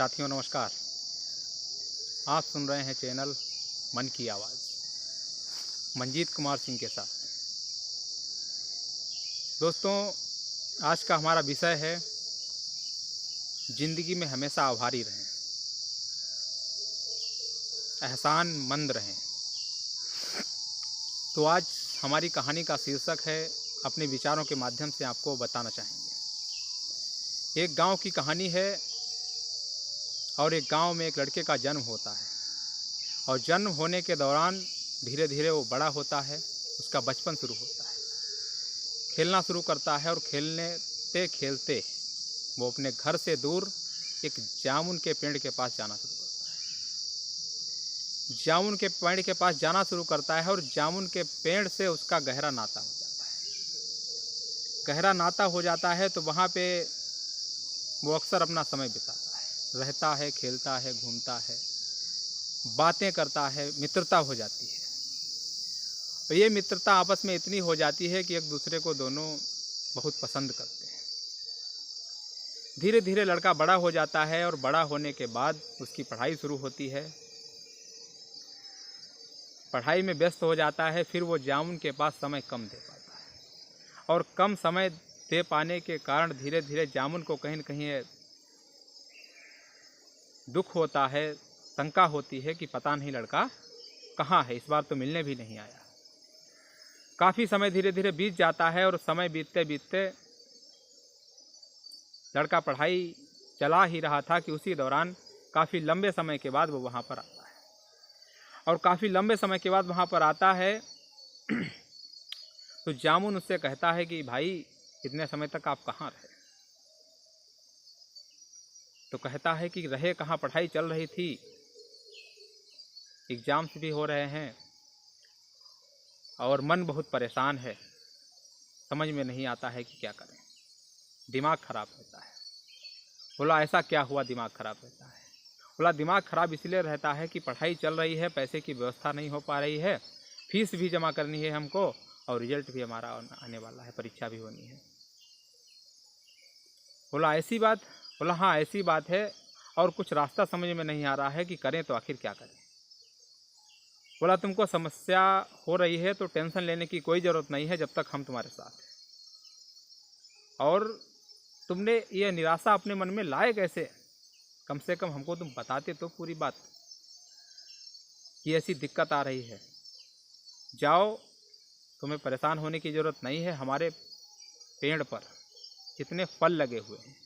साथियों नमस्कार। आप सुन रहे हैं चैनल मन की आवाज़ मंजीत कुमार सिंह के साथ। दोस्तों, आज का हमारा विषय है ज़िंदगी में हमेशा आभारी रहें, एहसानमंद रहें। तो आज हमारी कहानी का शीर्षक है, अपने विचारों के माध्यम से आपको बताना चाहेंगे। एक गांव की कहानी है और एक गांव में एक लड़के का जन्म होता है और जन्म होने के दौरान धीरे धीरे वो बड़ा होता है। उसका बचपन शुरू होता है, खेलना शुरू करता है और खेलते खेलते वो अपने घर से दूर एक जामुन के पेड़ के पास जाना शुरू करता है। जामुन के पेड़ के पास जाना शुरू करता है और जामुन के पेड़ से उसका गहरा नाता हो जाता है। गहरा नाता हो जाता है तो वहाँ पे वो अक्सर अपना समय बिताता है, रहता है, खेलता है, घूमता है, बातें करता है, मित्रता हो जाती है। और ये मित्रता आपस में इतनी हो जाती है कि एक दूसरे को दोनों बहुत पसंद करते हैं। धीरे धीरे लड़का बड़ा हो जाता है और बड़ा होने के बाद उसकी पढ़ाई शुरू होती है। पढ़ाई में व्यस्त हो जाता है। फिर वो जामुन के पास समय कम दे पाता है और कम समय दे पाने के कारण धीरे धीरे जामुन को कहीं न कहीं दुख होता है, शंका होती है कि पता नहीं लड़का कहाँ है, इस बार तो मिलने भी नहीं आया। काफ़ी समय धीरे धीरे बीत जाता है और समय बीतते बीतते लड़का पढ़ाई चला ही रहा था कि उसी दौरान काफ़ी लंबे समय के बाद वो वहाँ पर आता है। और काफ़ी लंबे समय के बाद वहाँ पर आता है तो जामुन उससे कहता है कि भाई, इतने समय तक आप कहाँ रहे? तो कहता है कि रहे कहाँ, पढ़ाई चल रही थी, एग्ज़ाम्स भी हो रहे हैं और मन बहुत परेशान है, समझ में नहीं आता है कि क्या करें, दिमाग ख़राब रहता है। बोला, ऐसा क्या हुआ दिमाग ख़राब रहता है? बोला, दिमाग ख़राब इसलिए रहता है कि पढ़ाई चल रही है, पैसे की व्यवस्था नहीं हो पा रही है, फीस भी जमा करनी है हमको और रिजल्ट भी हमारा आने वाला है, परीक्षा भी होनी है। बोला, ऐसी बात? बोला, हाँ ऐसी बात है और कुछ रास्ता समझ में नहीं आ रहा है कि करें तो आखिर क्या करें। बोला, तुमको समस्या हो रही है तो टेंशन लेने की कोई ज़रूरत नहीं है जब तक हम तुम्हारे साथ हैं। और तुमने ये निराशा अपने मन में लाए कैसे? कम से कम हमको तुम बताते तो पूरी बात कि ऐसी दिक्कत आ रही है। जाओ, तुम्हें परेशान होने की ज़रूरत नहीं है। हमारे पेड़ पर जितने फल लगे हुए हैं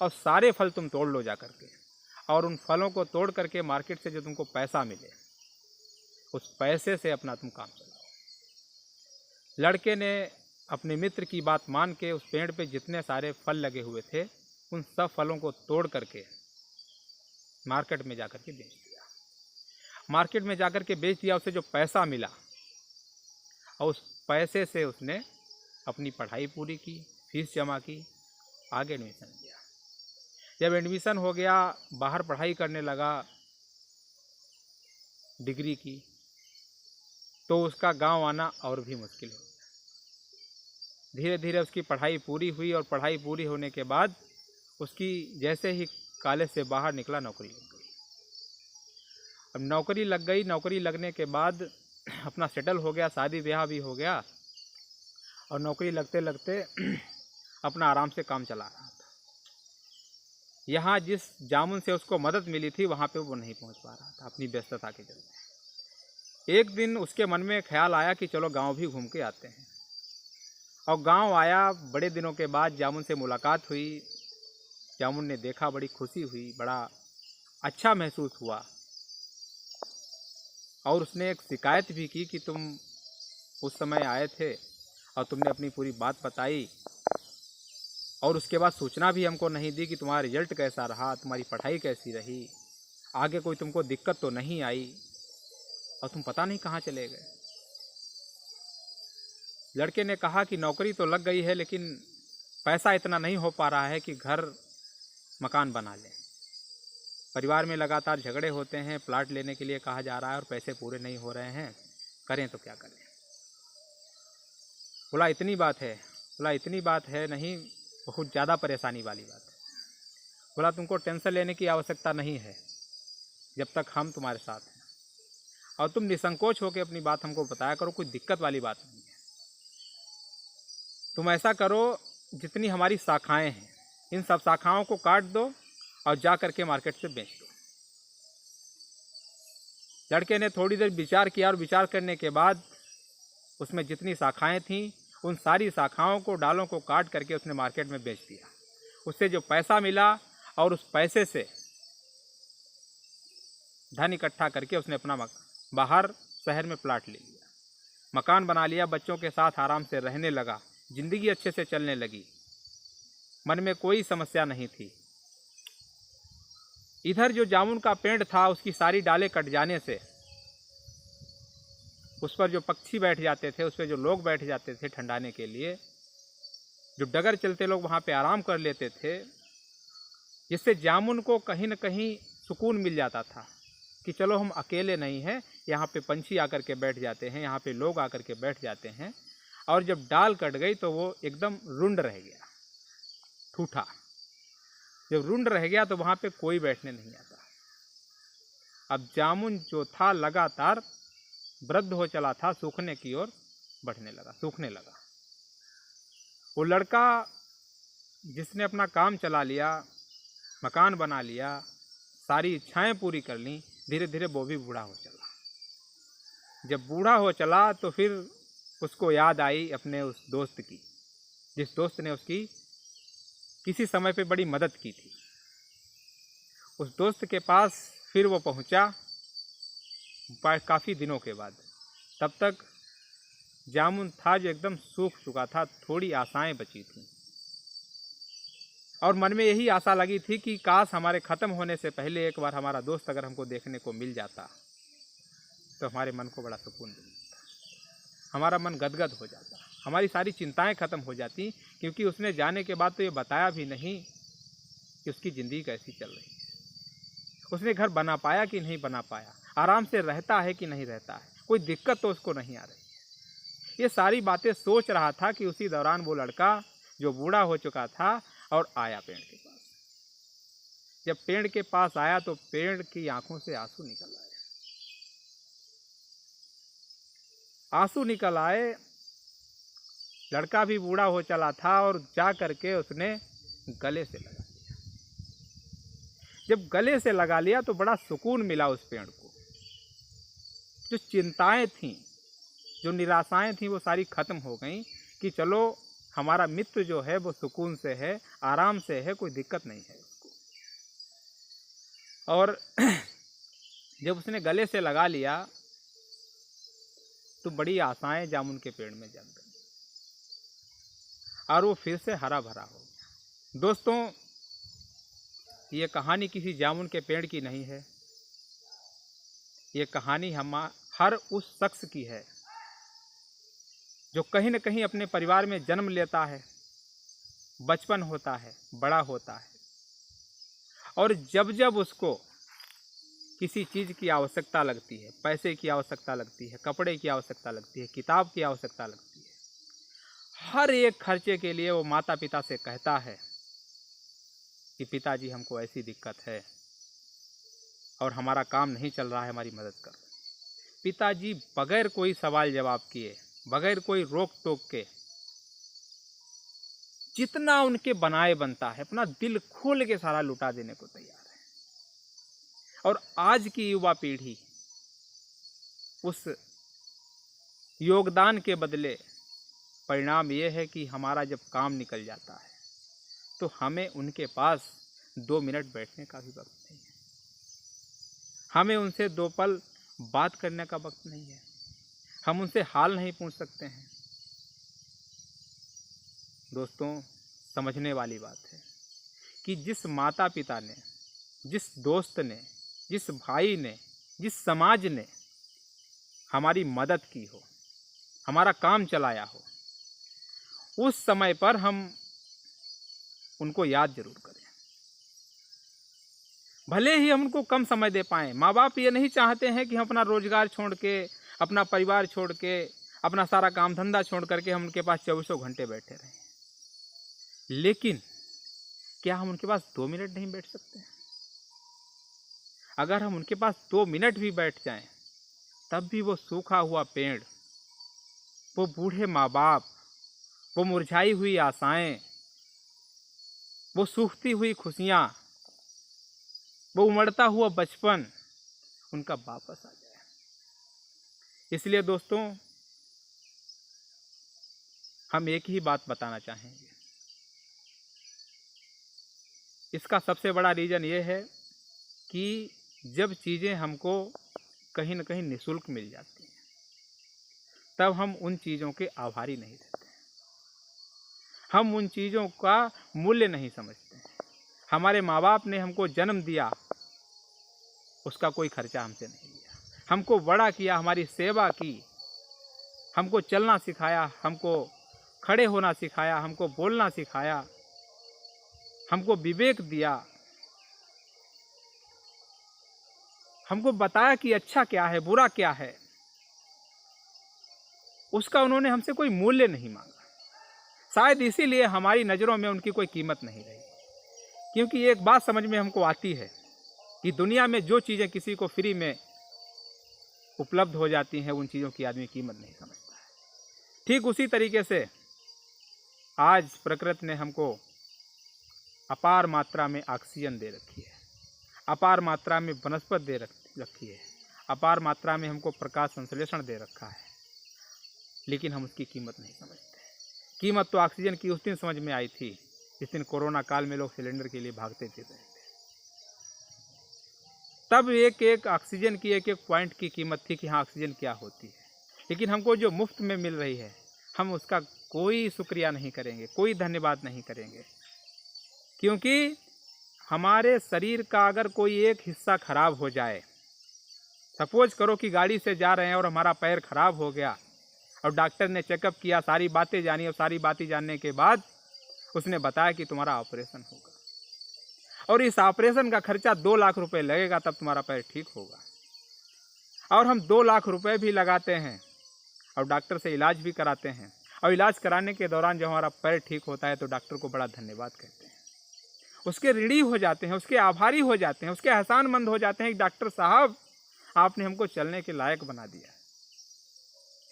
और सारे फल तुम तोड़ लो जा करके, और उन फलों को तोड़ करके मार्केट से जो तुमको पैसा मिले उस पैसे से अपना तुम काम चलाओ। लड़के ने अपने मित्र की बात मान के उस पेड़ पे जितने सारे फल लगे हुए थे उन सब फलों को तोड़ करके मार्केट में जाकर के बेच दिया। मार्केट में जाकर के बेच दिया। उसे जो पैसा मिला और उस पैसे से उसने अपनी पढ़ाई पूरी की, फीस जमा की, आगे एडमिशन लिया। जब एडमिशन हो गया, बाहर पढ़ाई करने लगा डिग्री की, तो उसका गांव आना और भी मुश्किल हो गया। धीरे धीरे उसकी पढ़ाई पूरी हुई और पढ़ाई पूरी होने के बाद उसकी जैसे ही कॉलेज से बाहर निकला, नौकरी लग गई। अब नौकरी लग गई, नौकरी लगने के बाद अपना सेटल हो गया, शादी ब्याह भी हो गया और नौकरी लगते लगते अपना आराम से काम चला रहा था। यहाँ जिस जामुन से उसको मदद मिली थी वहाँ पे वो नहीं पहुँच पा रहा था अपनी व्यस्तता के चलते। एक दिन उसके मन में ख्याल आया कि चलो गांव भी घूम के आते हैं। और गांव आया, बड़े दिनों के बाद जामुन से मुलाकात हुई। जामुन ने देखा, बड़ी खुशी हुई, बड़ा अच्छा महसूस हुआ और उसने एक शिकायत भी की कि तुम उस समय आए थे और तुमने अपनी पूरी बात बताई और उसके बाद सूचना भी हमको नहीं दी कि तुम्हारा रिजल्ट कैसा रहा, तुम्हारी पढ़ाई कैसी रही, आगे कोई तुमको दिक्कत तो नहीं आई और तुम पता नहीं कहाँ चले गए। लड़के ने कहा कि नौकरी तो लग गई है लेकिन पैसा इतना नहीं हो पा रहा है कि घर मकान बना लें। परिवार में लगातार झगड़े होते हैं, प्लाट लेने के लिए कहा जा रहा है और पैसे पूरे नहीं हो रहे हैं, करें तो क्या करें। बोला, इतनी बात है? बोला, इतनी बात है नहीं, बहुत ज़्यादा परेशानी वाली बात है। बोला तुमको टेंशन लेने की आवश्यकता नहीं है जब तक हम तुम्हारे साथ हैं, और तुम निसंकोच होकर अपनी बात हमको बताया करो, कोई दिक्कत वाली बात नहीं है। तुम ऐसा करो, जितनी हमारी शाखाएं हैं इन सब शाखाओं को काट दो और जा करके मार्केट से बेच दो। लड़के ने थोड़ी देर विचार किया और विचार करने के बाद उसमें जितनी शाखाएं थीं उन सारी शाखाओं को, डालों को काट करके उसने मार्केट में बेच दिया। उससे जो पैसा मिला और उस पैसे से धन इकट्ठा करके उसने अपना बाहर शहर में प्लाट ले लिया, मकान बना लिया, बच्चों के साथ आराम से रहने लगा, जिंदगी अच्छे से चलने लगी, मन में कोई समस्या नहीं थी। इधर जो जामुन का पेड़ था उसकी सारी डालें कट जाने से उस पर जो पक्षी बैठ जाते थे, उस पर जो लोग बैठ जाते थे ठंडाने के लिए, जो डगर चलते लोग वहाँ पे आराम कर लेते थे, जिससे जामुन को कहीं न कहीं सुकून मिल जाता था कि चलो हम अकेले नहीं हैं, यहाँ पे पंछी आकर के बैठ जाते हैं, यहाँ पे लोग आकर के बैठ जाते हैं। और जब डाल कट गई तो वो एकदम रुंड रह गया, ठूठा। जब रुंड रह गया तो वहाँ पे कोई बैठने नहीं आता। अब जामुन जो था लगातार वृद्ध हो चला था, सूखने की ओर बढ़ने लगा, सूखने लगा। वो लड़का जिसने अपना काम चला लिया, मकान बना लिया, सारी इच्छाएं पूरी कर ली, धीरे धीरे वो भी बूढ़ा हो चला। जब बूढ़ा हो चला तो फिर उसको याद आई अपने उस दोस्त की, जिस दोस्त ने उसकी किसी समय पे बड़ी मदद की थी। उस दोस्त के पास फिर वो पहुंचा काफ़ी दिनों के बाद। तब तक जामुन था जो एकदम सूख चुका था, थोड़ी आशाएं बची थीं और मन में यही आशा लगी थी कि काश हमारे ख़त्म होने से पहले एक बार हमारा दोस्त अगर हमको देखने को मिल जाता तो हमारे मन को बड़ा सुकून मिलता, हमारा मन गदगद हो जाता, हमारी सारी चिंताएं ख़त्म हो जाती। क्योंकि उसने जाने के बाद तो ये बताया भी नहीं कि उसकी ज़िंदगी कैसी चल रही है, उसने घर बना पाया कि नहीं बना पाया, आराम से रहता है कि नहीं रहता है, कोई दिक्कत तो उसको नहीं आ रही है। ये सारी बातें सोच रहा था कि उसी दौरान वो लड़का जो बूढ़ा हो चुका था और आया पेड़ के पास। जब पेड़ के पास आया तो पेड़ की आंखों से आंसू निकल आए। आंसू निकल आए, लड़का भी बूढ़ा हो चला था और जा करके उसने गले से लगा लिया। जब गले से लगा लिया तो बड़ा सुकून मिला उस पेड़ को। जो चिंताएं थीं, जो निराशाएं थीं, वो सारी खत्म हो गईं कि चलो हमारा मित्र जो है वो सुकून से है, आराम से है, कोई दिक्कत नहीं है उसको। और जब उसने गले से लगा लिया तो बड़ी आशाएं जामुन के पेड़ में जग गई और वो फिर से हरा भरा हो गया। दोस्तों, ये कहानी किसी जामुन के पेड़ की नहीं है, ये कहानी हर उस शख्स की है जो कहीं न कहीं अपने परिवार में जन्म लेता है, बचपन होता है, बड़ा होता है, और जब जब उसको किसी चीज़ की आवश्यकता लगती है, पैसे की आवश्यकता लगती है, कपड़े की आवश्यकता लगती है, किताब की आवश्यकता लगती है, हर एक खर्चे के लिए वो माता पिता से कहता है कि पिताजी हमको ऐसी दिक्कत है और हमारा काम नहीं चल रहा है, हमारी मदद करो। पिताजी बगैर कोई सवाल जवाब किए, बगैर कोई रोक टोक के, जितना उनके बनाए बनता है अपना दिल खोल के सारा लुटा देने को तैयार है। और आज की युवा पीढ़ी उस योगदान के बदले परिणाम ये है कि हमारा जब काम निकल जाता है तो हमें उनके पास 2 मिनट बैठने का भी वक्त नहीं है, हमें उनसे 2 पल बात करने का वक्त नहीं है, हम उनसे हाल नहीं पूछ सकते हैं। दोस्तों, समझने वाली बात है कि जिस माता पिता ने, जिस दोस्त ने, जिस भाई ने, जिस समाज ने हमारी मदद की हो, हमारा काम चलाया हो, उस समय पर हम उनको याद जरूर करें। भले ही हम उनको कम समय दे पाएँ। माँ बाप ये नहीं चाहते हैं कि हम अपना रोजगार छोड़ के, अपना परिवार छोड़ के, अपना सारा काम धंधा छोड़ करके हम उनके पास 24 घंटे बैठे रहें। लेकिन क्या हम उनके पास 2 मिनट नहीं बैठ सकते हैं? अगर हम उनके पास 2 मिनट भी बैठ जाएं, तब भी वो सूखा हुआ पेड़, वो बूढ़े माँ बाप, वो मुरझाई हुई आशाएं, वो सूखती हुई खुशियाँ, वो उमड़ता हुआ बचपन उनका वापस आ जाए। इसलिए दोस्तों, हम एक ही बात बताना चाहेंगे। इसका सबसे बड़ा रीज़न ये है कि जब चीज़ें हमको कहीं न कहीं निःशुल्क मिल जाती हैं, तब हम उन चीज़ों के आभारी नहीं रहते हैं। हम उन चीज़ों का मूल्य नहीं समझते हैं। हमारे माँ बाप ने हमको जन्म दिया, उसका कोई खर्चा हमसे नहीं लिया। हमको बड़ा किया, हमारी सेवा की, हमको चलना सिखाया, हमको खड़े होना सिखाया, हमको बोलना सिखाया, हमको विवेक दिया, हमको बताया कि अच्छा क्या है, बुरा क्या है। उसका उन्होंने हमसे कोई मूल्य नहीं मांगा। शायद इसीलिए हमारी नज़रों में उनकी कोई कीमत नहीं रही। क्योंकि एक बात समझ में हमको आती है कि दुनिया में जो चीज़ें किसी को फ्री में उपलब्ध हो जाती हैं, उन चीज़ों की आदमी कीमत नहीं समझता है। ठीक उसी तरीके से आज प्रकृति ने हमको अपार मात्रा में ऑक्सीजन दे रखी है, अपार मात्रा में वनस्पति दे रखी है, अपार मात्रा में हमको प्रकाश संश्लेषण दे रखा है, लेकिन हम उसकी कीमत नहीं समझते। कीमत तो ऑक्सीजन की उस दिन समझ में आई थी जिस दिन कोरोना काल में लोग सिलेंडर के लिए भागते थे। तब एक एक ऑक्सीजन की, एक एक पॉइंट की कीमत थी कि हाँ, ऑक्सीजन क्या होती है। लेकिन हमको जो मुफ्त में मिल रही है, हम उसका कोई शुक्रिया नहीं करेंगे, कोई धन्यवाद नहीं करेंगे। क्योंकि हमारे शरीर का अगर कोई एक हिस्सा खराब हो जाए, सपोज करो कि गाड़ी से जा रहे हैं और हमारा पैर खराब हो गया और डॉक्टर ने चेकअप किया, सारी बातें जानी, और सारी बातें जानने के बाद उसने बताया कि तुम्हारा ऑपरेशन होगा और इस ऑपरेशन का खर्चा 2 लाख रुपए लगेगा, तब तुम्हारा पैर ठीक होगा। और हम 2 लाख रुपए भी लगाते हैं और डॉक्टर से इलाज भी कराते हैं, और इलाज कराने के दौरान जब हमारा पैर ठीक होता है तो डॉक्टर को बड़ा धन्यवाद कहते हैं, उसके ऋणी हो जाते हैं, उसके आभारी हो जाते हैं, उसके एहसानमंद हो जाते हैं कि डॉक्टर साहब, आपने हमको चलने के लायक बना दिया।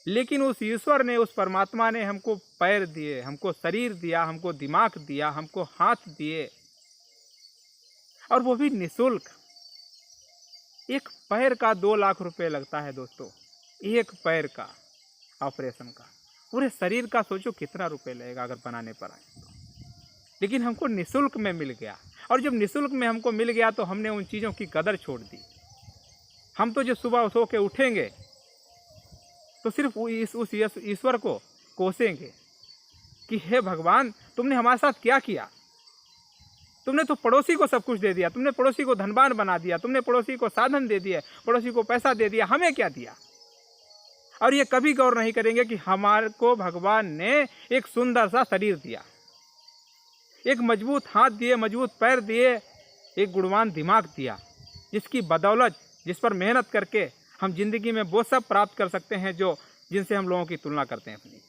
लेकिन उस ईश्वर ने, उस परमात्मा ने हमको पैर दिए, हमको शरीर दिया, हमको दिमाग दिया, हमको हाथ दिए, और वो भी निःशुल्क। एक पैर का 2 लाख रुपए लगता है दोस्तों, एक पैर का ऑपरेशन का। पूरे शरीर का सोचो कितना रुपए लगेगा अगर बनाने पर आए तो। लेकिन हमको निःशुल्क में मिल गया, और जब निःशुल्क में हमको मिल गया तो हमने उन चीज़ों की कदर छोड़ दी। हम तो जब सुबह सो के उठेंगे तो सिर्फ उस ईश्वर को कोसेंगे कि हे भगवान, तुमने हमारे साथ क्या किया। तुमने तो पड़ोसी को सब कुछ दे दिया, तुमने पड़ोसी को धनवान बना दिया, तुमने पड़ोसी को साधन दे दिया, पड़ोसी को पैसा दे दिया, हमें क्या दिया। और ये कभी गौर नहीं करेंगे कि हमारे को भगवान ने एक सुंदर सा शरीर दिया, एक मजबूत हाथ दिए, मजबूत पैर दिए, एक गुणवान दिमाग दिया, जिसकी बदौलत, जिस पर मेहनत करके हम जिंदगी में वो सब प्राप्त कर सकते हैं जो जिनसे हम लोगों की तुलना करते हैं अपनी।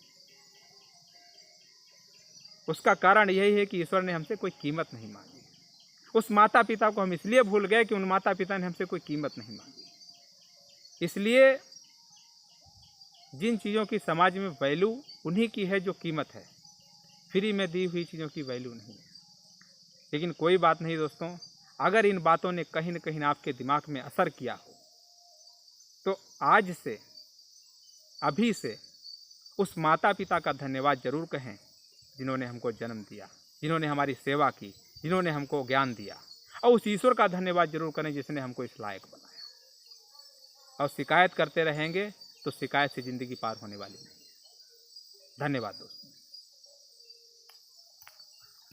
उसका कारण यही है कि ईश्वर ने हमसे कोई कीमत नहीं मांगी। उस माता पिता को हम इसलिए भूल गए कि उन माता पिता ने हमसे कोई कीमत नहीं मांगी। इसलिए जिन चीज़ों की समाज में वैल्यू, उन्हीं की है जो कीमत है। फ्री में दी हुई चीज़ों की वैल्यू नहीं है। लेकिन कोई बात नहीं दोस्तों, अगर इन बातों ने कहीं न कहीं आपके दिमाग में असर किया हो तो आज से, अभी से उस माता पिता का धन्यवाद जरूर कहें जिन्होंने हमको जन्म दिया, जिन्होंने हमारी सेवा की, जिन्होंने हमको ज्ञान दिया। और उस ईश्वर का धन्यवाद जरूर करें जिसने हमको इस लायक बनाया। और शिकायत करते रहेंगे तो शिकायत से ज़िंदगी पार होने वाली नहीं है। धन्यवाद दोस्तों।